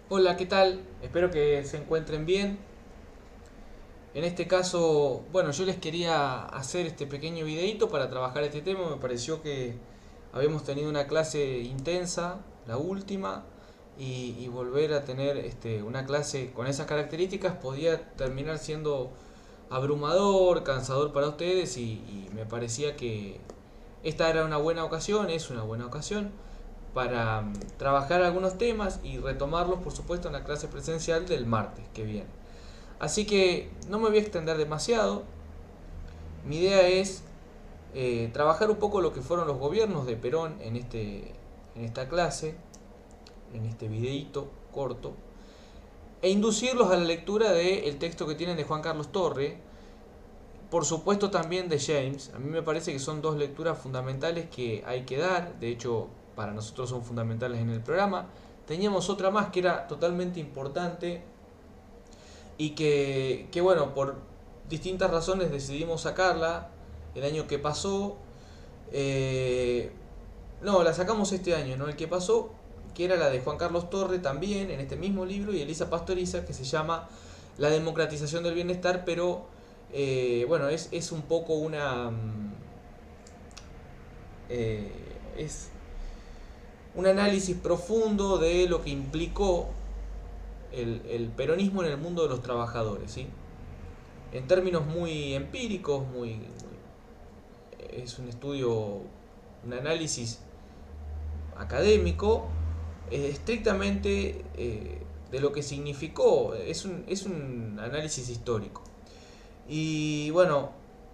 Hola, ¿qué tal? Espero que se encuentren bien. En este caso, bueno, yo les quería hacer este pequeño videito para trabajar este tema. Me pareció que habíamos tenido una clase intensa, la última, y volver a tener una clase con esas características podía terminar siendo abrumador, cansador para ustedes y me parecía que esta era una buena ocasión, es una buena ocasión para trabajar algunos temas y retomarlos, por supuesto, en la clase presencial del martes que viene. Así que no me voy a extender demasiado. Mi idea es trabajar un poco lo que fueron los gobiernos de Perón en esta clase, en este videíto corto, e inducirlos a la lectura del texto que tienen de Juan Carlos Torre, por supuesto también de James. A mí me parece que son dos lecturas fundamentales que hay que dar, de hecho para nosotros son fundamentales en el programa. Teníamos otra más que era totalmente importante y que bueno, por distintas razones decidimos sacarla el año que pasó. Eh, no, la sacamos este año, ¿no? El que pasó, que era la de Juan Carlos Torre también, en este mismo libro, y Elisa Pastoriza, que se llama La democratización del bienestar, pero bueno, es un poco una... eh, es un análisis profundo de lo que implicó el peronismo en el mundo de los trabajadores, ¿sí? En términos muy empíricos, es un estudio, un análisis académico, estrictamente de lo que significó, es un análisis histórico. Y bueno,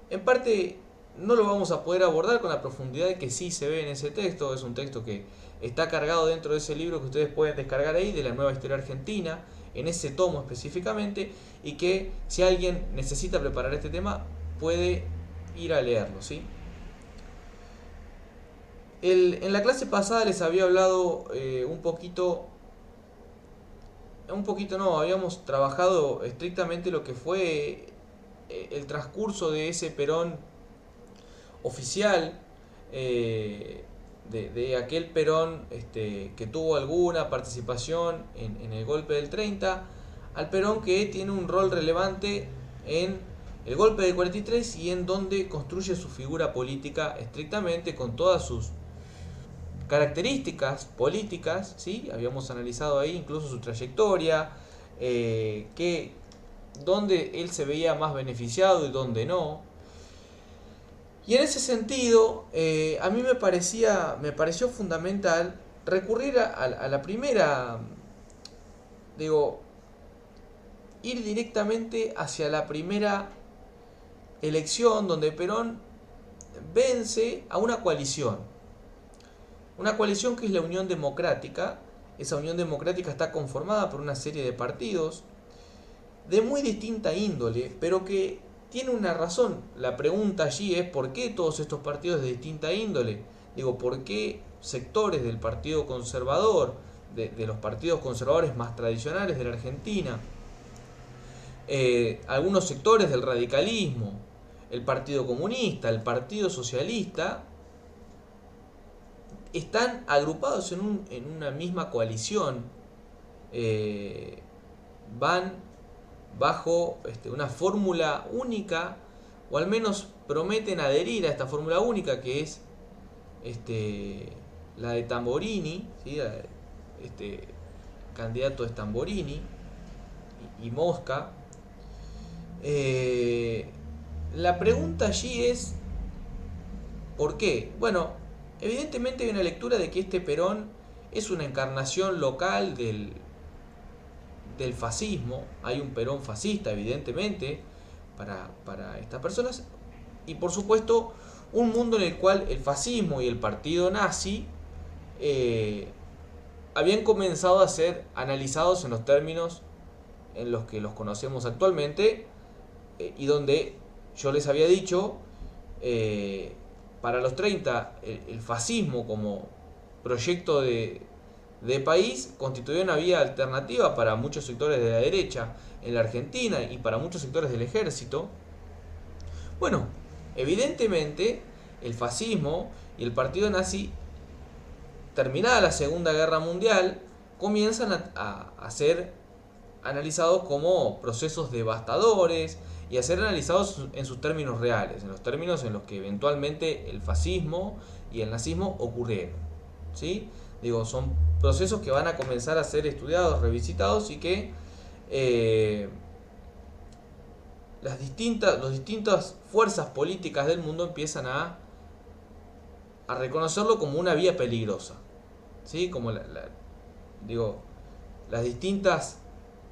en parte no lo vamos a poder abordar con la profundidad que sí se ve en ese texto. Es un texto que está cargado dentro de ese libro que ustedes pueden descargar ahí, de la Nueva Historia Argentina, en ese tomo específicamente, y que si alguien necesita preparar este tema, puede ir a leerlo, ¿sí? En la clase pasada les había hablado un poquito no, habíamos trabajado estrictamente lo que fue el transcurso de ese Perón oficial, de aquel Perón que tuvo alguna participación en el golpe del 30, al Perón que tiene un rol relevante en el golpe del 43 y en donde construye su figura política estrictamente con todas sus características políticas, ¿sí? Habíamos analizado ahí incluso su trayectoria, que dónde él se veía más beneficiado y dónde no. Y en ese sentido, a mí me pareció fundamental recurrir a la primera, digo, ir directamente hacia la primera elección donde Perón vence a una coalición que es la Unión Democrática. Esa Unión Democrática está conformada por una serie de partidos de muy distinta índole, pero que tiene una razón. La pregunta allí es ¿por qué todos estos partidos de distinta índole? Digo, ¿por qué sectores del Partido Conservador, de los partidos conservadores más tradicionales de la Argentina, algunos sectores del radicalismo, el Partido Comunista, el Partido Socialista, están agrupados en una misma coalición, eh, van bajo una fórmula única, o al menos prometen adherir a esta fórmula única que es la de Tamborini, ¿sí? Este candidato es Tamborini y Mosca. Eh, la pregunta allí es ¿por qué? Bueno, evidentemente hay una lectura de que este Perón es una encarnación local del fascismo. Hay un Perón fascista, evidentemente, para estas personas. Y por supuesto, un mundo en el cual el fascismo y el partido nazi eh, habían comenzado a ser analizados en los términos en los que los conocemos actualmente, y donde yo les había dicho, eh, para los 30 el fascismo como proyecto de país constituyó una vía alternativa para muchos sectores de la derecha en la Argentina y para muchos sectores del ejército. Bueno, evidentemente el fascismo y el partido nazi, terminada la Segunda Guerra Mundial, comienzan a ser analizados como procesos devastadores y a ser analizados en sus términos reales, en los términos en los que eventualmente el fascismo y el nazismo ocurrieron. ¿Sí? Digo, son procesos que van a comenzar a ser estudiados, revisitados y que las distintas fuerzas políticas del mundo empiezan a reconocerlo como una vía peligrosa. ¿Sí? Como digo, las distintas,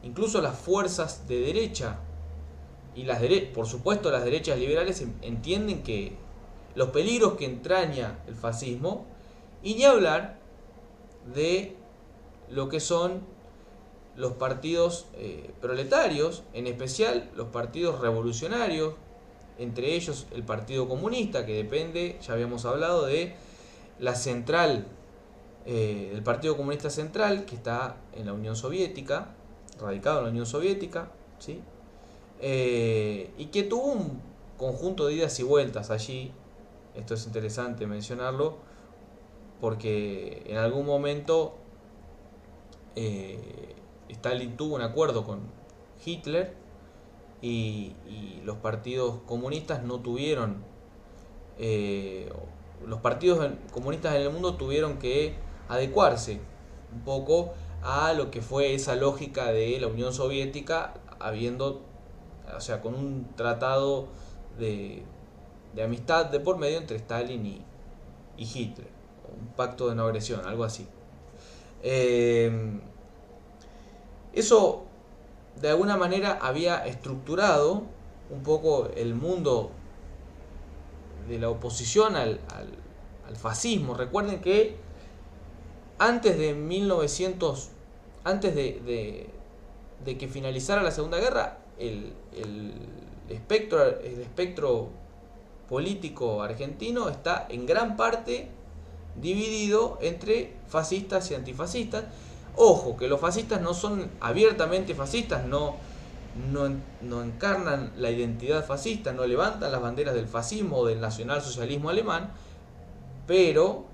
incluso las fuerzas de derecha y por supuesto las derechas liberales entienden que los peligros que entraña el fascismo, y ni hablar de lo que son los partidos proletarios, en especial los partidos revolucionarios, entre ellos el Partido Comunista, que depende, ya habíamos hablado, de la central, del Partido Comunista Central, que está en la Unión Soviética, radicado en la Unión Soviética, ¿sí? Y que tuvo un conjunto de idas y vueltas allí. Esto es interesante mencionarlo, porque en algún momento Stalin tuvo un acuerdo con Hitler y los partidos comunistas no tuvieron, los partidos comunistas en el mundo tuvieron que adecuarse un poco a lo que fue esa lógica de la Unión Soviética, o sea, con un tratado de amistad de por medio entre Stalin y Hitler, un pacto de no agresión, algo así. Eso de alguna manera había estructurado un poco el mundo de la oposición al fascismo. Recuerden que antes de 1900, antes de que finalizara la Segunda Guerra, el espectro político argentino está en gran parte dividido entre fascistas y antifascistas. Ojo, que los fascistas no son abiertamente fascistas, no encarnan la identidad fascista, no levantan las banderas del fascismo o del nacionalsocialismo alemán, pero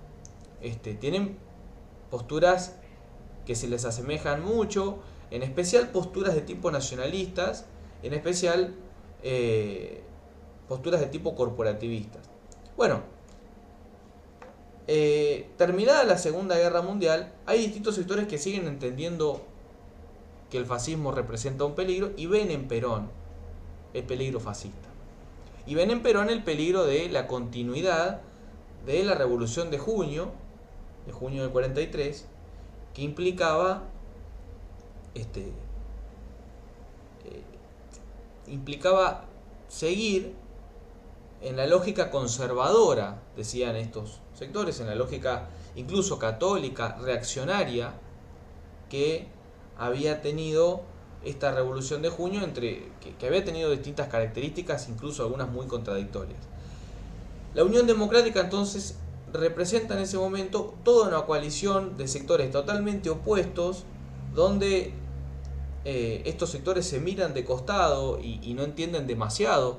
tienen posturas que se les asemejan mucho, en especial posturas de tipo nacionalistas, en especial posturas de tipo corporativistas. Bueno, terminada la Segunda Guerra Mundial, hay distintos sectores que siguen entendiendo que el fascismo representa un peligro y ven en Perón el peligro fascista. Y ven en Perón el peligro de la continuidad de la Revolución de junio del 43, que implicaba seguir en la lógica conservadora, decían estos sectores, en la lógica incluso católica, reaccionaria, que había tenido esta Revolución de Junio, que había tenido distintas características, incluso algunas muy contradictorias. La Unión Democrática entonces representa en ese momento toda una coalición de sectores totalmente opuestos, donde estos sectores se miran de costado y no entienden demasiado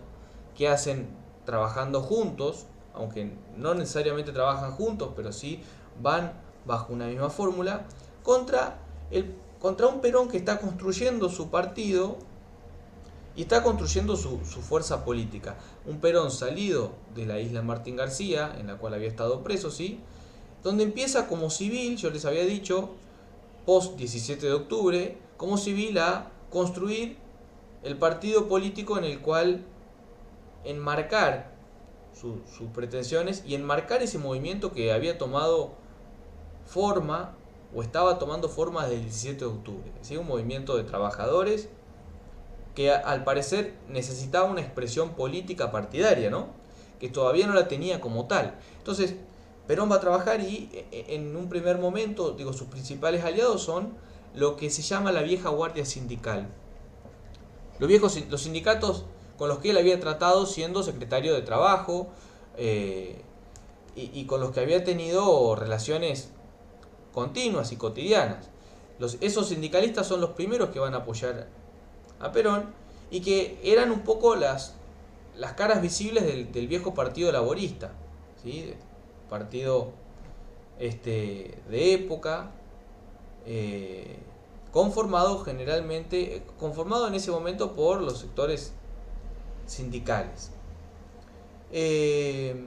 qué hacen trabajando juntos, aunque no necesariamente trabajan juntos, pero sí van bajo una misma fórmula, contra un Perón que está construyendo su partido y está construyendo su fuerza política. Un Perón salido de la isla Martín García, en la cual había estado preso, ¿sí? Donde empieza como civil, yo les había dicho, post 17 de octubre, como civil a construir el partido político en el cual enmarcar sus pretensiones y enmarcar ese movimiento que había tomado forma o estaba tomando forma desde el 17 de octubre. ¿Sí? Un movimiento de trabajadores que al parecer necesitaba una expresión política partidaria, ¿no? Que todavía no la tenía como tal. Entonces, Perón va a trabajar y en un primer momento, digo, sus principales aliados son lo que se llama la vieja guardia sindical. Los sindicatos con los que él había tratado siendo secretario de Trabajo y con los que había tenido relaciones continuas y cotidianas. Esos sindicalistas son los primeros que van a apoyar a Perón y que eran un poco las caras visibles del viejo partido laborista, ¿sí? Partido de época, eh, conformado en ese momento por los sectores sindicales. Eh,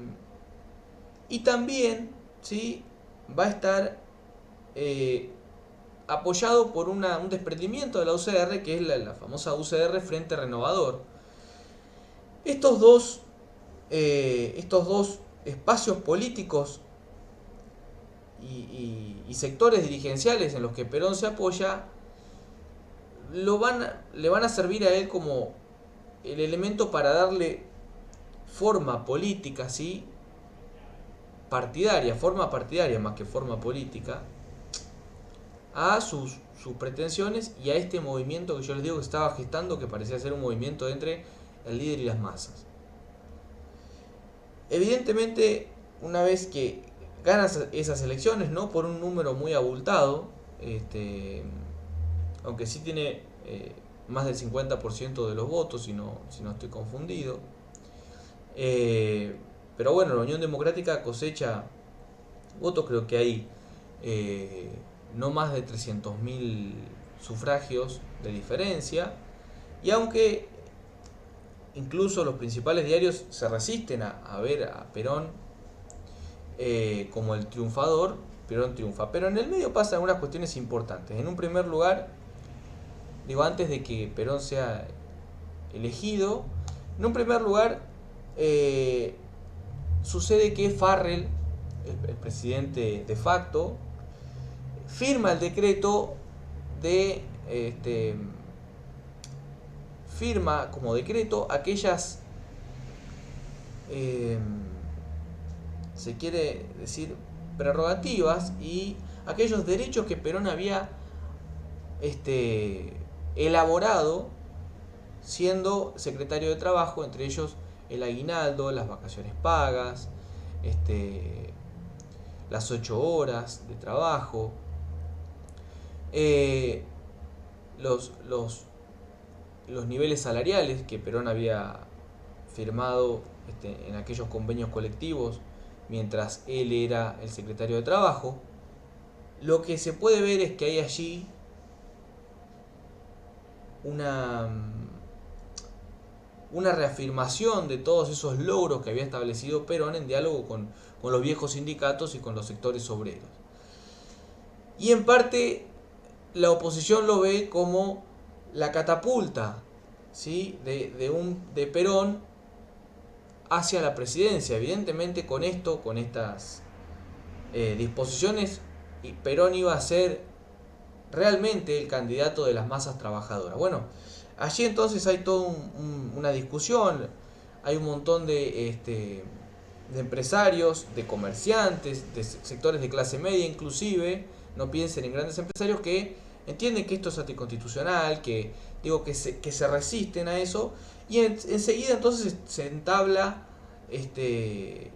y también, ¿sí?, va a estar eh, apoyado por un desprendimiento de la UCR, que es la famosa UCR Frente Renovador. Estos dos, estos dos espacios políticos y sectores dirigenciales en los que Perón se apoya le van a servir a él como el elemento para darle forma política, ¿sí?, forma partidaria más que forma política, a sus pretensiones y a este movimiento que yo les digo que estaba gestando, que parecía ser un movimiento entre el líder y las masas. Evidentemente, una vez que ganas esas elecciones, no por un número muy abultado, aunque sí tiene más del 50% de los votos, si no estoy confundido, pero bueno, la Unión Democrática cosecha votos, creo que hay no más de 300.000 sufragios de diferencia, y aunque incluso los principales diarios se resisten a ver a Perón como el triunfador, Perón triunfa. Pero en el medio pasan algunas cuestiones importantes. En un primer lugar, digo, antes de que Perón sea elegido, en un primer lugar sucede que Farrell, el presidente de facto, firma el decreto de firma como decreto aquellas se quiere decir prerrogativas y aquellos derechos que Perón había elaborado siendo secretario de Trabajo, entre ellos el aguinaldo, las vacaciones pagas, las 8 horas de trabajo, los niveles salariales que Perón había firmado en aquellos convenios colectivos mientras él era el secretario de Trabajo. Lo que se puede ver es que hay allí una reafirmación de todos esos logros que había establecido Perón en diálogo con los viejos sindicatos y con los sectores obreros. Y en parte la oposición lo ve como la catapulta, ¿sí?, de Perón hacia la presidencia. Evidentemente con estas disposiciones, Perón iba a ser realmente el candidato de las masas trabajadoras. Bueno, allí entonces hay toda una discusión, hay un montón de empresarios, de comerciantes, de sectores de clase media inclusive, no piensen en grandes empresarios, que entienden que esto es anticonstitucional, que se resisten a eso, y enseguida entonces se entabla, se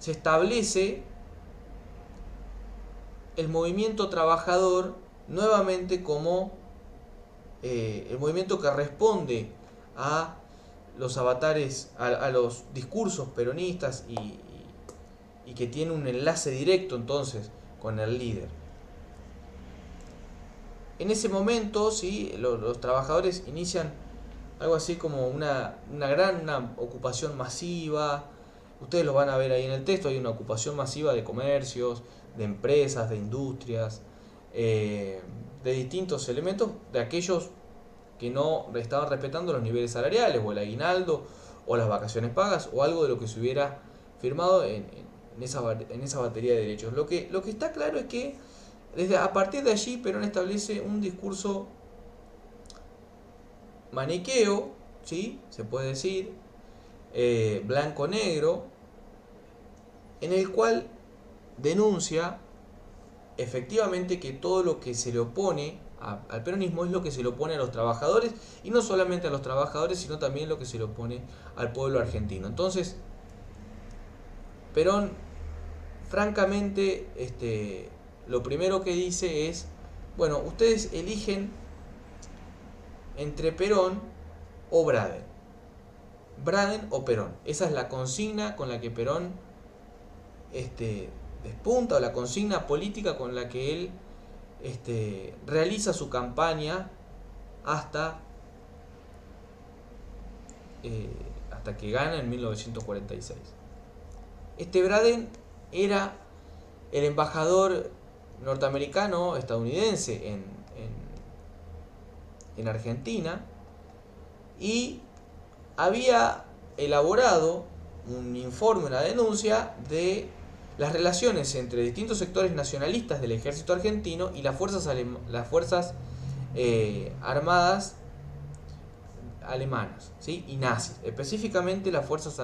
establece el movimiento trabajador nuevamente como el movimiento que responde a los avatares, a los discursos peronistas y que tiene un enlace directo entonces con el líder. En ese momento, ¿sí?, los trabajadores inician algo así como una ocupación masiva. Ustedes lo van a ver ahí en el texto, hay una ocupación masiva de comercios, de empresas, de industrias, de distintos elementos, de aquellos que no estaban respetando los niveles salariales, o el aguinaldo, o las vacaciones pagas, o algo de lo que se hubiera firmado en esa batería de derechos. Lo que está claro es que a partir de allí Perón establece un discurso maniqueo, ¿sí?, se puede decir, blanco-negro, en el cual denuncia efectivamente que todo lo que se le opone al peronismo es lo que se le opone a los trabajadores, y no solamente a los trabajadores, sino también lo que se le opone al pueblo argentino. Entonces, Perón, francamente, lo primero que dice es, bueno, ustedes eligen entre Perón o Braden. Braden o Perón. Esa es la consigna con la que Perón despunta, o la consigna política con la que él realiza su campaña hasta, hasta que gana en 1946. Braden era el embajador norteamericano, estadounidense en Argentina, y había elaborado un informe, una denuncia de las relaciones entre distintos sectores nacionalistas del ejército argentino y las fuerzas armadas alemanas, ¿sí? Y nazis, específicamente las fuerzas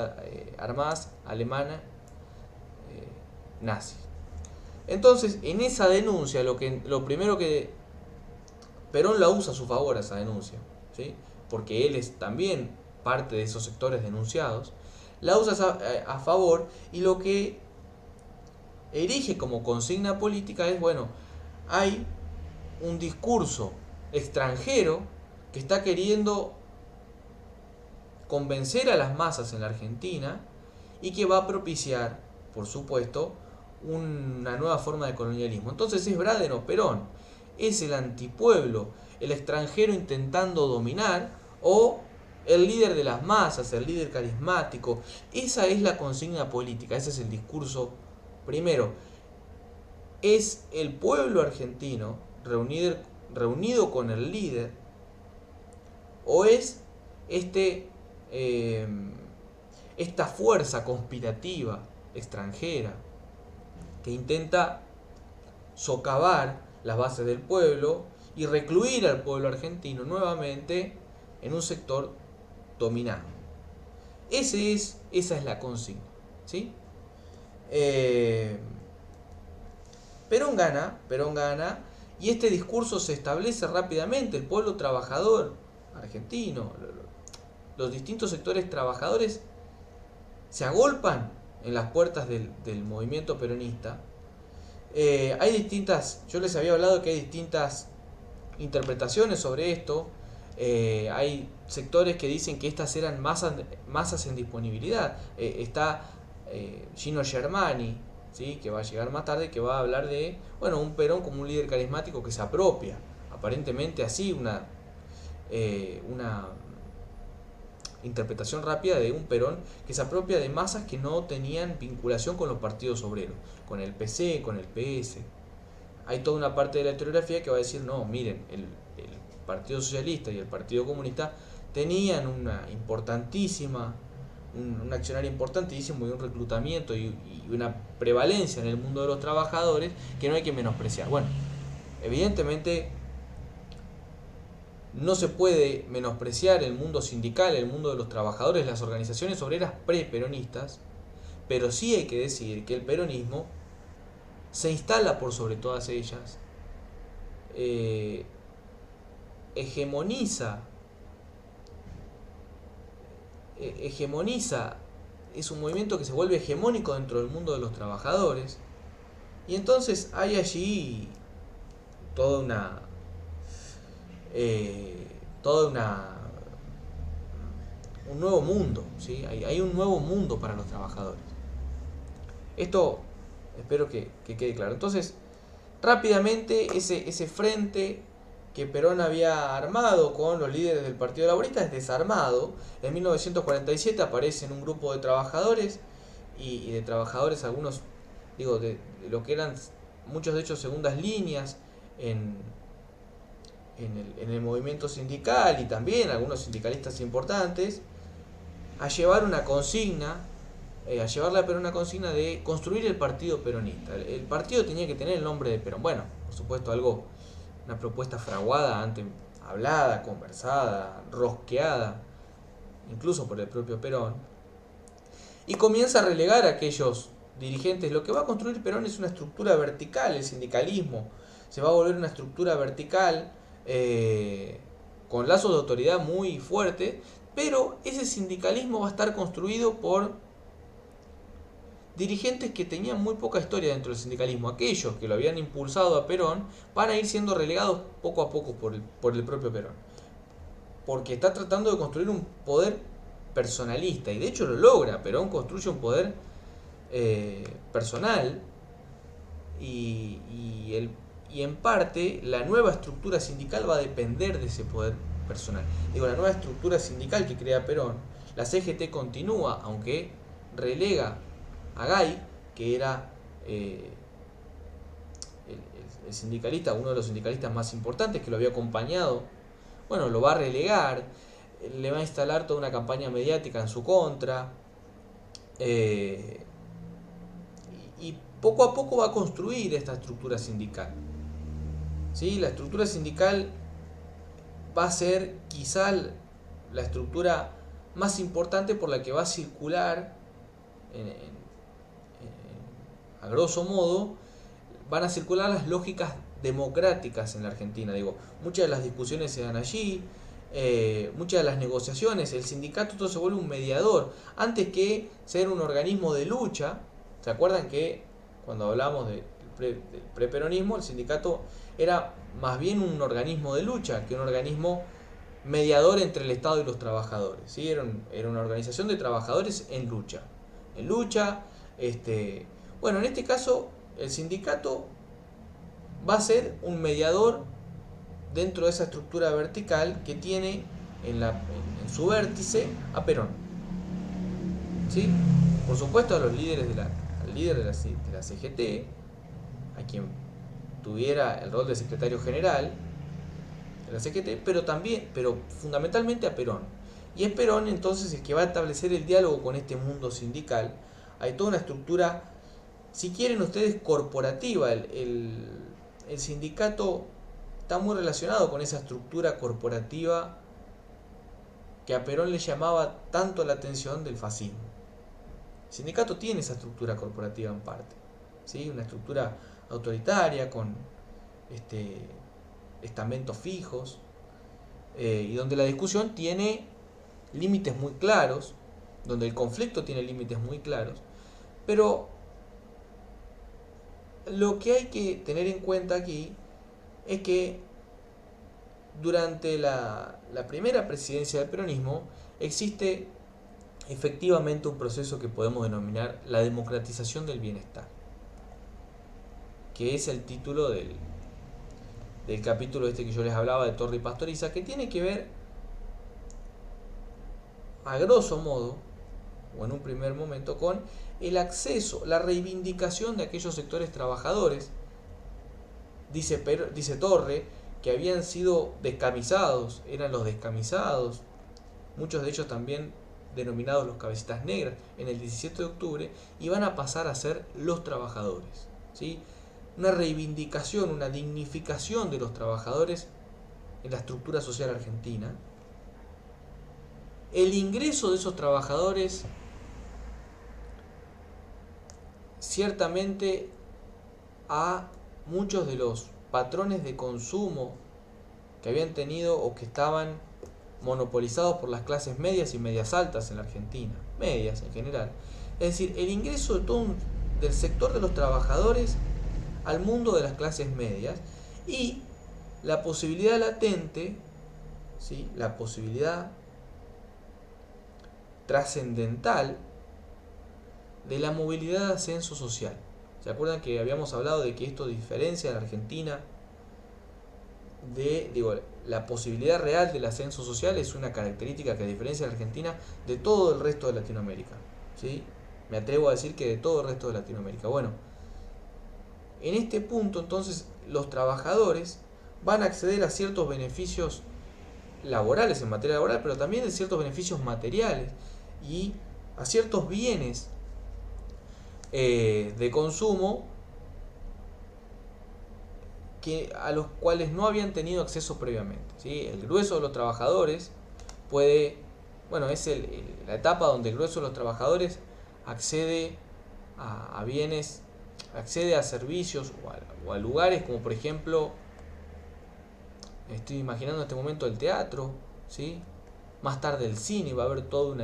armadas alemanas nazis. Entonces, en esa denuncia, lo primero que Perón la usa a su favor, esa denuncia, ¿sí? Porque él es también parte de esos sectores denunciados, la usa a favor, y lo que erige como consigna política es, bueno, hay un discurso extranjero que está queriendo convencer a las masas en la Argentina y que va a propiciar, por supuesto, una nueva forma de colonialismo. Entonces es Braden o Perón, es el antipueblo, el extranjero intentando dominar, o el líder de las masas, el líder carismático. Esa es la consigna política, ese es el discurso primero. Es el pueblo argentino reunido con el líder, o es esta fuerza conspirativa extranjera que intenta socavar las bases del pueblo y recluir al pueblo argentino nuevamente en un sector dominado. Esa es la consigna, ¿sí? Perón gana, y este discurso se establece rápidamente. El pueblo trabajador argentino, los distintos sectores trabajadores se agolpan en las puertas del movimiento peronista. Hay distintas, yo les había hablado que hay distintas interpretaciones sobre esto. Hay sectores que dicen que estas eran masas en disponibilidad. Está Gino Germani, ¿sí? Que va a llegar más tarde, que va a hablar de, bueno, un Perón como un líder carismático que se apropia, aparentemente así, una interpretación rápida de un Perón que se apropia de masas que no tenían vinculación con los partidos obreros, con el PC, con el PS. Hay toda una parte de la historiografía que va a decir, no, miren, el Partido Socialista y el Partido Comunista tenían un accionario importantísimo y un reclutamiento y una prevalencia en el mundo de los trabajadores que no hay que menospreciar. Bueno, evidentemente no se puede menospreciar el mundo sindical, el mundo de los trabajadores, las organizaciones obreras pre-peronistas, pero sí hay que decir que el peronismo se instala por sobre todas ellas, hegemoniza, es un movimiento que se vuelve hegemónico dentro del mundo de los trabajadores, y entonces hay allí toda una un nuevo mundo, ¿sí? Hay un nuevo mundo para los trabajadores. Esto espero que quede claro. Entonces, rápidamente ese frente que Perón había armado con los líderes del Partido Laborista es desarmado. En 1947 aparecen un grupo de trabajadores y de trabajadores, algunos, digo, de lo que eran muchos de ellos segundas líneas en el movimiento sindical, y también algunos sindicalistas importantes, a llevar una consigna, a llevarle a Perón una consigna de construir el partido peronista. El partido tenía que tener el nombre de Perón. Bueno, por supuesto, una propuesta fraguada, antes hablada, conversada, rosqueada, incluso por el propio Perón. Y comienza a relegar a aquellos dirigentes. Lo que va a construir Perón es una estructura vertical, el sindicalismo se va a volver una estructura vertical, con lazos de autoridad muy fuertes, pero ese sindicalismo va a estar construido por dirigentes que tenían muy poca historia dentro del sindicalismo. Aquellos que lo habían impulsado a Perón van a ir siendo relegados poco a poco por el propio Perón, porque está tratando de construir un poder personalista, y de hecho lo logra. Perón construye un poder personal, y y en parte la nueva estructura sindical va a depender de ese poder personal. Digo, la nueva estructura sindical que crea Perón, la CGT continúa, aunque relega a Gay, que era el sindicalista, uno de los sindicalistas más importantes, que lo había acompañado, bueno, lo va a relegar, le va a instalar toda una campaña mediática en su contra, y poco a poco va a construir esta estructura sindical. ¿Sí? La estructura sindical va a ser quizá la estructura más importante por la que va a circular, a grosso modo, van a circular las lógicas democráticas en la Argentina. Digo, muchas de las discusiones se dan allí, muchas de las negociaciones, el sindicato todo se vuelve un mediador, antes que ser un organismo de lucha. ¿Se acuerdan que cuando hablamos del preperonismo, el sindicato era más bien un organismo de lucha que un organismo mediador entre el Estado y los trabajadores? ¿Sí? Era una organización de trabajadores en lucha. En lucha, bueno, en este caso, el sindicato va a ser un mediador dentro de esa estructura vertical que tiene en su vértice a Perón. ¿Sí? Por supuesto, a los líderes al líder de la CGT, a quien tuviera el rol de secretario general de la CGT, pero fundamentalmente a Perón. Y es Perón entonces el que va a establecer el diálogo con este mundo sindical. Hay toda una estructura, si quieren ustedes, corporativa. El sindicato está muy relacionado con esa estructura corporativa que a Perón le llamaba tanto la atención del fascismo. El sindicato tiene esa estructura corporativa en parte, ¿sí? Una estructura autoritaria con estamentos fijos, y donde la discusión tiene límites muy claros, donde el conflicto tiene límites muy claros, pero lo que hay que tener en cuenta aquí es que durante la primera presidencia del peronismo existe efectivamente un proceso que podemos denominar la democratización del bienestar, que es el título del capítulo que yo les hablaba de Torre y Pastoriza, que tiene que ver, a grosso modo, o en un primer momento, con el acceso, la reivindicación de aquellos sectores trabajadores, dice Torre, que habían sido descamisados, eran los descamisados, muchos de ellos también denominados los cabecitas negras, en el 17 de octubre, y van a pasar a ser los trabajadores, ¿sí? Una reivindicación, una dignificación de los trabajadores en la estructura social argentina. El ingreso de esos trabajadores ciertamente a muchos de los patrones de consumo que habían tenido o que estaban monopolizados por las clases medias y medias altas en la Argentina, medias en general. Es decir, el ingreso del sector de los trabajadores al mundo de las clases medias, y la posibilidad latente, ¿sí? La posibilidad trascendental de la movilidad de ascenso social. ¿Se acuerdan que habíamos hablado de que esto diferencia a la Argentina la posibilidad real del ascenso social? Es una característica que diferencia a la Argentina de todo el resto de Latinoamérica, ¿sí? Me atrevo a decir que de todo el resto de Latinoamérica. Bueno, en este punto entonces los trabajadores van a acceder a ciertos beneficios laborales en materia laboral, pero también de ciertos beneficios materiales y a ciertos bienes de consumo a los cuales no habían tenido acceso previamente, ¿sí? El grueso de los trabajadores es la etapa donde el grueso de los trabajadores accede a bienes, accede a servicios o a lugares como, por ejemplo, estoy imaginando en este momento el teatro, ¿sí? Más tarde el cine. Va a haber toda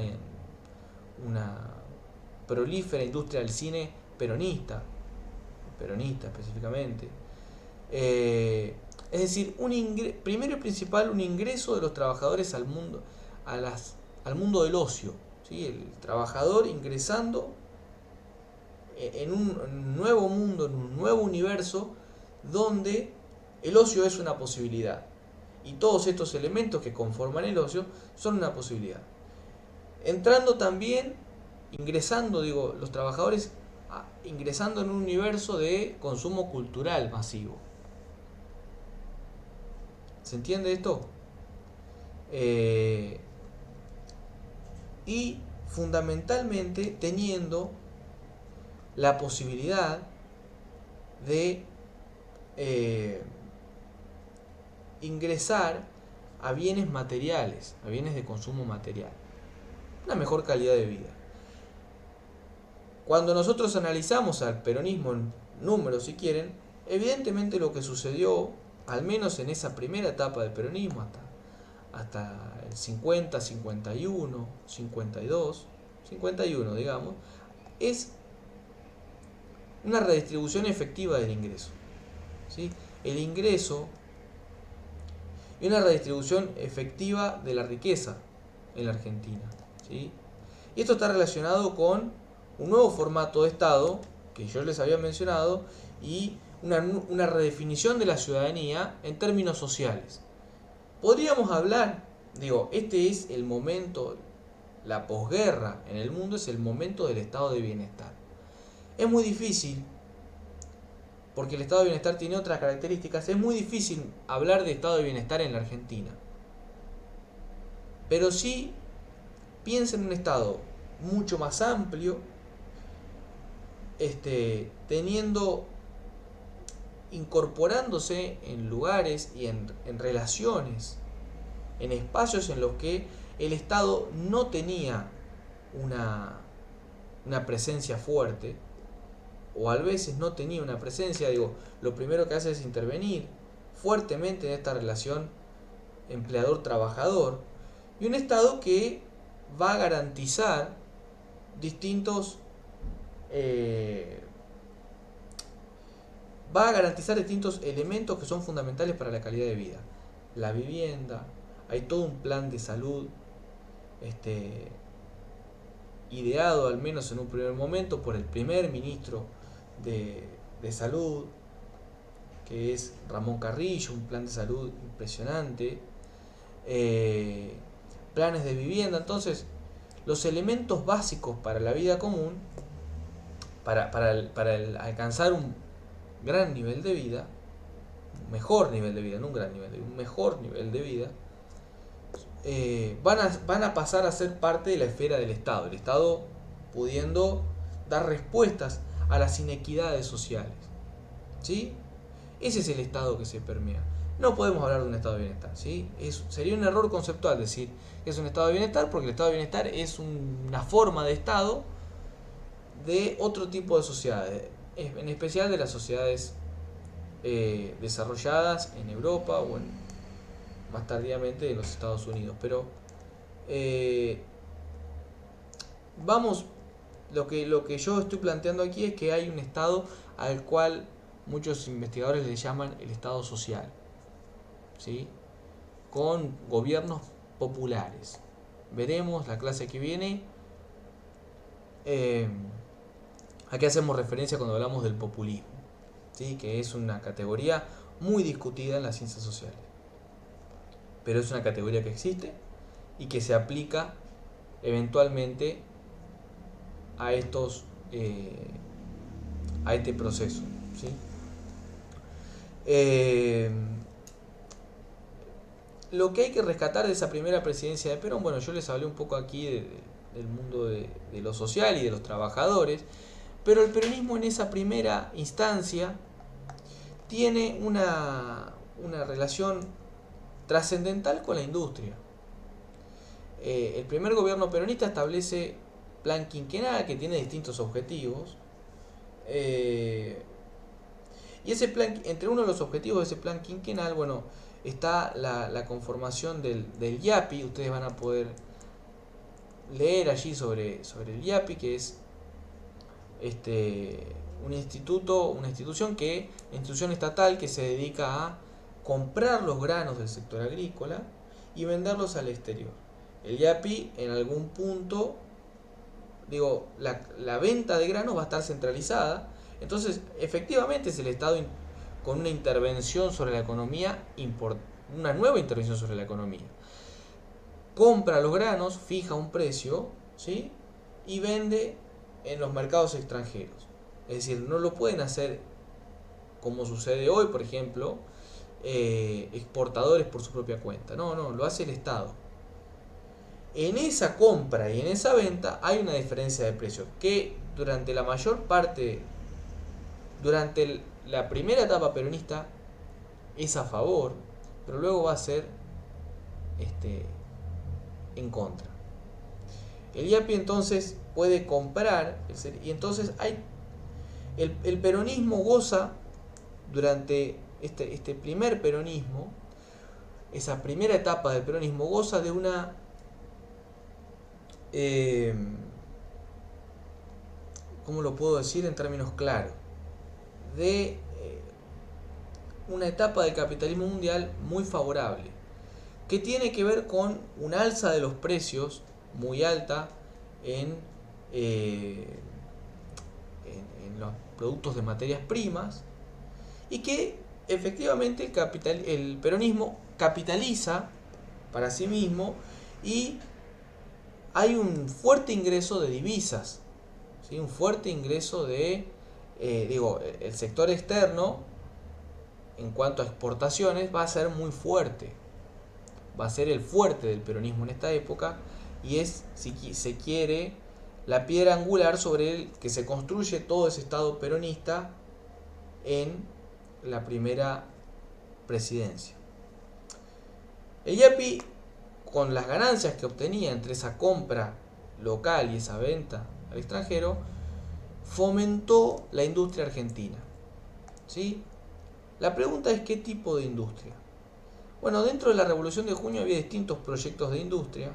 una prolífera industria del cine peronista específicamente. Es decir, primero y principal, un ingreso de los trabajadores al mundo del ocio, ¿sí? El trabajador ingresando en un nuevo mundo, en un nuevo universo donde el ocio es una posibilidad. Y todos estos elementos que conforman el ocio son una posibilidad. Entrando también, ingresando, digo, los trabajadores ingresando en un universo de consumo cultural masivo. ¿Se entiende esto? Y fundamentalmente teniendo la posibilidad de ingresar a bienes materiales, a bienes de consumo material, una mejor calidad de vida. Cuando nosotros analizamos al peronismo en números, si quieren, evidentemente lo que sucedió, al menos en esa primera etapa del peronismo, hasta el 50, 51, 52, 51, digamos, es una redistribución efectiva del ingreso. ¿Sí? El ingreso y una redistribución efectiva de la riqueza en la Argentina. ¿Sí? Y esto está relacionado con un nuevo formato de Estado que yo les había mencionado y una redefinición de la ciudadanía en términos sociales. Podríamos hablar, digo, este es el momento, la posguerra en el mundo es el momento del estado de bienestar. Es muy difícil, porque el estado de bienestar tiene otras características, es muy difícil hablar de estado de bienestar en la Argentina. Pero sí, piensa en un estado mucho más amplio, incorporándose en lugares y en relaciones, en espacios en los que el Estado no tenía una presencia fuerte, o a veces no tenía una presencia, digo, lo primero que hace es intervenir fuertemente en esta relación empleador-trabajador, y un Estado que va a garantizar distintos elementos que son fundamentales para la calidad de vida. La vivienda, hay todo un plan de salud ideado al menos en un primer momento por el primer ministro de salud, que es Ramón Carrillo, un plan de salud impresionante, planes de vivienda. Entonces, los elementos básicos para la vida común, para alcanzar un gran nivel de vida, un mejor nivel de vida, no un gran nivel de vida, un mejor nivel de vida, van a pasar a ser parte de la esfera del Estado. El Estado pudiendo dar respuestas a las inequidades sociales. ¿Sí? Ese es el Estado que se permea. No podemos hablar de un estado de bienestar. ¿Sí? Sería un error conceptual decir que es un estado de bienestar, porque el estado de bienestar es una forma de Estado de otro tipo de sociedades, en especial de las sociedades desarrolladas en Europa o más tardíamente en los Estados Unidos. Pero lo que yo estoy planteando aquí es que hay un Estado al cual muchos investigadores le llaman el Estado social, ¿sí? Con gobiernos populares. Veremos la clase que viene a qué hacemos referencia cuando hablamos del populismo, ¿sí? Que es una categoría muy discutida en las ciencias sociales, pero es una categoría que existe y que se aplica eventualmente a este proceso, ¿sí? Lo que hay que rescatar de esa primera presidencia de Perón, bueno, yo les hablé un poco aquí del mundo de lo social y de los trabajadores, pero el peronismo en esa primera instancia tiene una relación trascendental con la industria. El primer gobierno peronista establece plan quinquenal que tiene distintos objetivos, y ese plan, entre uno de los objetivos de ese plan quinquenal, bueno, está la conformación del IAPI. Ustedes van a poder leer allí sobre el IAPI, que es una institución estatal que se dedica a comprar los granos del sector agrícola y venderlos al exterior. El IAPI en algún punto, la venta de granos va a estar centralizada. Entonces, efectivamente es el Estado con una intervención sobre la economía, una nueva intervención sobre la economía. Compra los granos, fija un precio, ¿sí? Y vende en los mercados extranjeros. Es decir, no lo pueden hacer como sucede hoy, por ejemplo, exportadores por su propia cuenta. No, no, lo hace el Estado. En esa compra y en esa venta hay una diferencia de precio que durante la mayor parte, durante la primera etapa peronista es a favor, pero luego va a ser este, en contra. El IAPI entonces puede comprar y entonces el peronismo goza durante este primer peronismo, esa primera etapa del peronismo goza de una ¿cómo lo puedo decir en términos claros? De una etapa del capitalismo mundial muy favorable, que tiene que ver con un alza de los precios muy alta en, eh, en los productos de materias primas, y que efectivamente el peronismo capitaliza para sí mismo, y hay un fuerte ingreso de divisas, ¿sí? Un fuerte ingreso de, el sector externo en cuanto a exportaciones va a ser muy fuerte, va a ser el fuerte del peronismo en esta época, y es, si se quiere, la piedra angular sobre el que se construye todo ese Estado peronista en la primera presidencia. El IAPI, con las ganancias que obtenía entre esa compra local y esa venta al extranjero, fomentó la industria argentina. ¿Sí? La pregunta es ¿qué tipo de industria? Bueno, dentro de la Revolución de Junio había distintos proyectos de industria.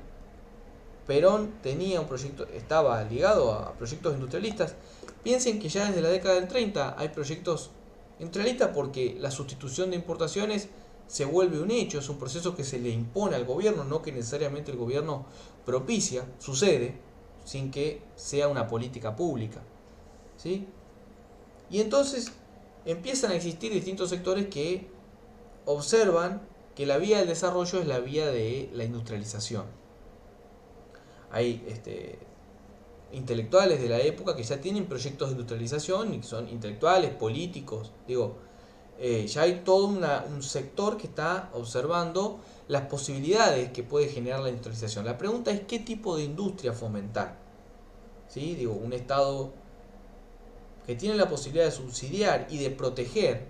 Perón tenía un proyecto, estaba ligado a proyectos industrialistas. Piensen que ya desde la década del 30 hay proyectos industrialistas porque la sustitución de importaciones se vuelve un hecho, es un proceso que se le impone al gobierno, no que necesariamente el gobierno propicia, sucede sin que sea una política pública. ¿Sí? Y entonces empiezan a existir distintos sectores que observan que la vía del desarrollo es la vía de la industrialización. Hay intelectuales de la época que ya tienen proyectos de industrialización y que son intelectuales, políticos, ya hay todo un sector que está observando las posibilidades que puede generar la industrialización. La pregunta es qué tipo de industria fomentar. ¿Sí? Un Estado que tiene la posibilidad de subsidiar y de proteger,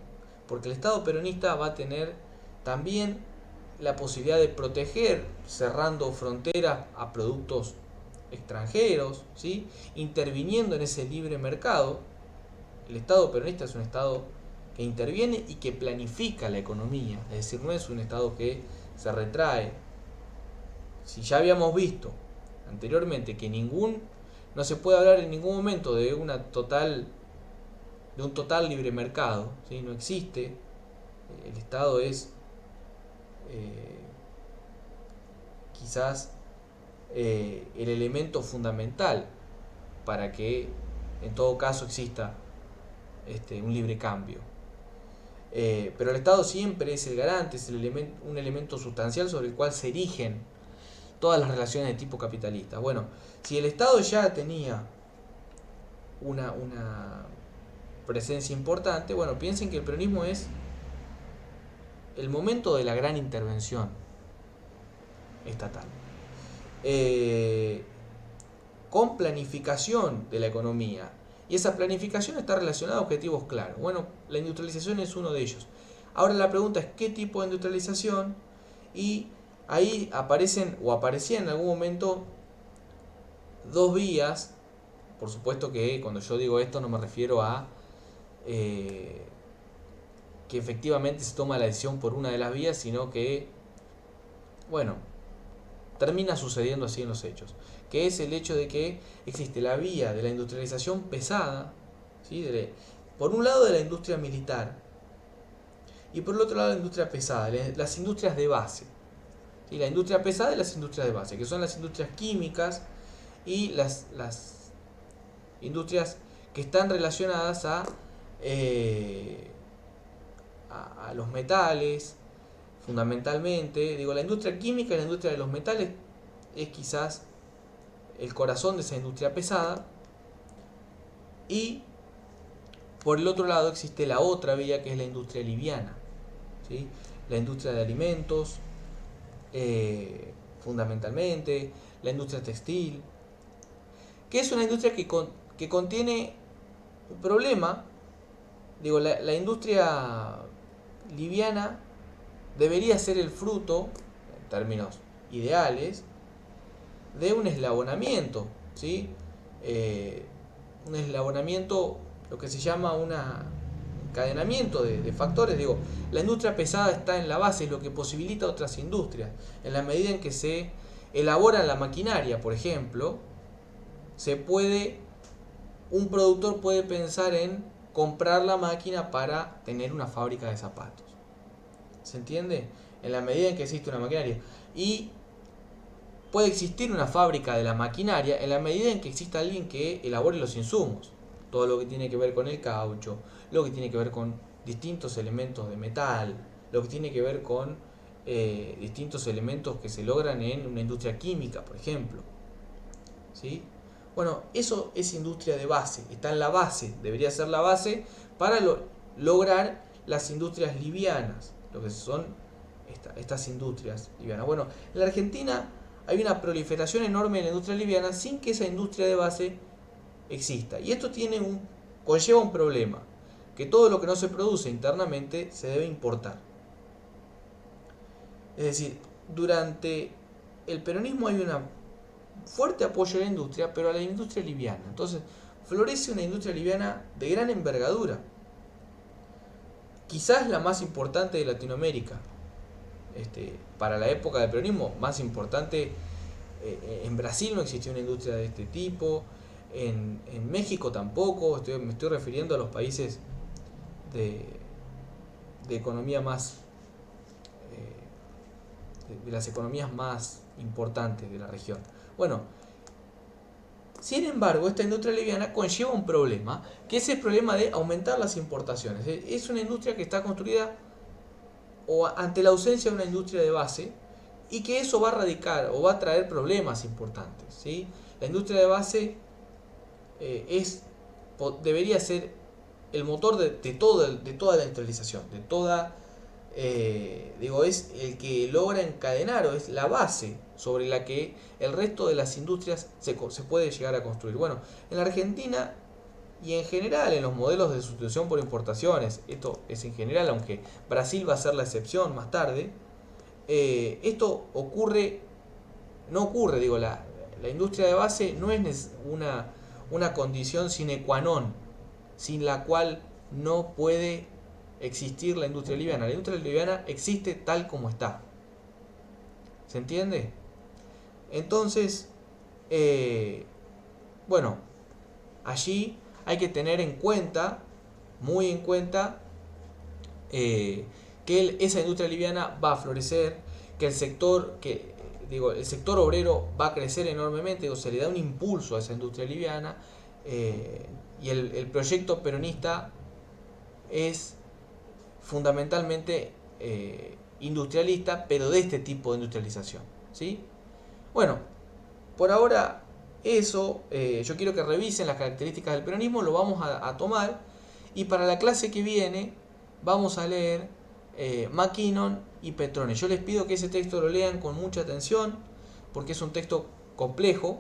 porque el Estado peronista va a tener también la posibilidad de proteger cerrando fronteras a productos extranjeros, ¿sí? Interviniendo en ese libre mercado. El Estado peronista es un Estado que interviene y que planifica la economía, es decir, no es un Estado que se retrae. Si ya habíamos visto anteriormente que no se puede hablar en ningún momento de un total libre mercado, ¿sí? No existe. El Estado es quizás el elemento fundamental para que en todo caso exista un libre cambio. Pero el Estado siempre es el garante, es un elemento sustancial sobre el cual se erigen todas las relaciones de tipo capitalista. Bueno, si el Estado ya tenía una presencia importante, bueno, piensen que el peronismo es el momento de la gran intervención estatal. Con planificación de la economía. Y esa planificación está relacionada a objetivos claros. Bueno, la industrialización es uno de ellos. Ahora la pregunta es qué tipo de industrialización, y ahí aparecen o aparecían en algún momento dos vías. Por supuesto que cuando yo digo esto no me refiero a que efectivamente se toma la decisión por una de las vías, sino que, bueno, termina sucediendo así en los hechos, que es el hecho de que existe la vía de la industrialización pesada, ¿sí? Por un lado de la industria militar y por el otro lado la industria pesada, las industrias de base, ¿sí? La industria pesada y las industrias de base, que son las industrias químicas y las industrias que están relacionadas a a los metales, fundamentalmente. Digo, la industria química y la industria de los metales es quizás el corazón de esa industria pesada. Y por el otro lado existe la otra vía, que es la industria liviana, ¿sí? La industria de alimentos, fundamentalmente, la industria textil, que es una industria que contiene un problema. Digo, la industria liviana debería ser el fruto, en términos ideales, de un eslabonamiento, ¿sí? Un eslabonamiento, lo que se llama un encadenamiento de factores. Digo, la industria pesada está en la base, es lo que posibilita otras industrias. En la medida en que se elabora la maquinaria, por ejemplo, un productor puede pensar en comprar la máquina para tener una fábrica de zapatos. ¿Se entiende? En la medida en que existe una maquinaria. Y puede existir una fábrica de la maquinaria en la medida en que exista alguien que elabore los insumos. Todo lo que tiene que ver con el caucho, lo que tiene que ver con distintos elementos de metal, lo que tiene que ver con distintos elementos que se logran en una industria química, por ejemplo. ¿Sí? Bueno, eso es industria de base, está en la base, debería ser la base para lograr las industrias livianas, lo que son estas industrias livianas. Bueno, en la Argentina hay una proliferación enorme de la industria liviana sin que esa industria de base exista. Y esto conlleva un problema, que todo lo que no se produce internamente se debe importar. Es decir, durante el peronismo hay un fuerte apoyo a la industria, pero a la industria liviana. Entonces, florece una industria liviana de gran envergadura, quizás la más importante de Latinoamérica. Para la época del peronismo, más importante. En Brasil no existía una industria de este tipo, en México tampoco. Me estoy refiriendo a los países de economía más, de las economías más importantes de la región. Bueno, sin embargo, esta industria liviana conlleva un problema, que es el problema de aumentar las importaciones. Es una industria que está construida ante la ausencia de una industria de base, y que eso va a radicar o va a traer problemas importantes, ¿sí? La industria de base debería ser el motor de toda la industrialización, es el que logra encadenar, o es la base sobre la que el resto de las industrias se puede llegar a construir. Bueno, en la Argentina y en general en los modelos de sustitución por importaciones, esto es en general, aunque Brasil va a ser la excepción más tarde, esto no ocurre. Digo, la industria de base no es una condición sine qua non, sin la cual no puede existir la industria liviana. La industria liviana existe tal como está. ¿Se entiende? Entonces, bueno, allí hay que tener en cuenta, muy en cuenta, que esa industria liviana va a florecer, que el sector obrero va a crecer enormemente, o se le da un impulso a esa industria liviana, y el proyecto peronista es fundamentalmente industrialista, pero de este tipo de industrialización, ¿sí? Bueno, por ahora eso, yo quiero que revisen las características del peronismo, lo vamos a tomar, y para la clase que viene vamos a leer McKinnon y Petrone. Yo les pido que ese texto lo lean con mucha atención, porque es un texto complejo,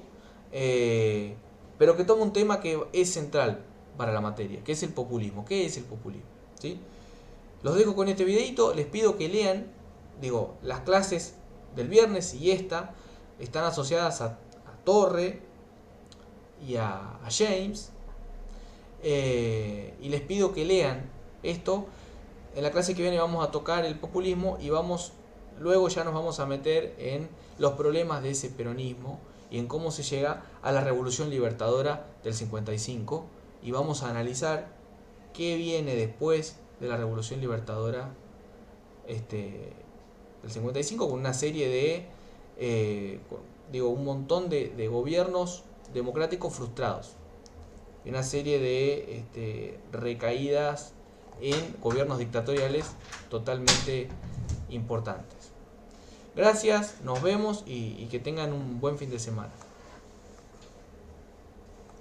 pero que toma un tema que es central para la materia, que es el populismo. ¿Qué es el populismo? ¿Sí? Los dejo con este videito, les pido que lean, las clases del viernes y esta están asociadas a Torre y a James, y les pido que lean esto. En la clase que viene vamos a tocar el populismo y luego ya nos vamos a meter en los problemas de ese peronismo y en cómo se llega a la revolución libertadora del 55, y vamos a analizar qué viene después de la revolución libertadora del 55, con una serie de un montón de gobiernos democráticos frustrados y una serie de recaídas en gobiernos dictatoriales totalmente importantes. Gracias, nos vemos y que tengan un buen fin de semana.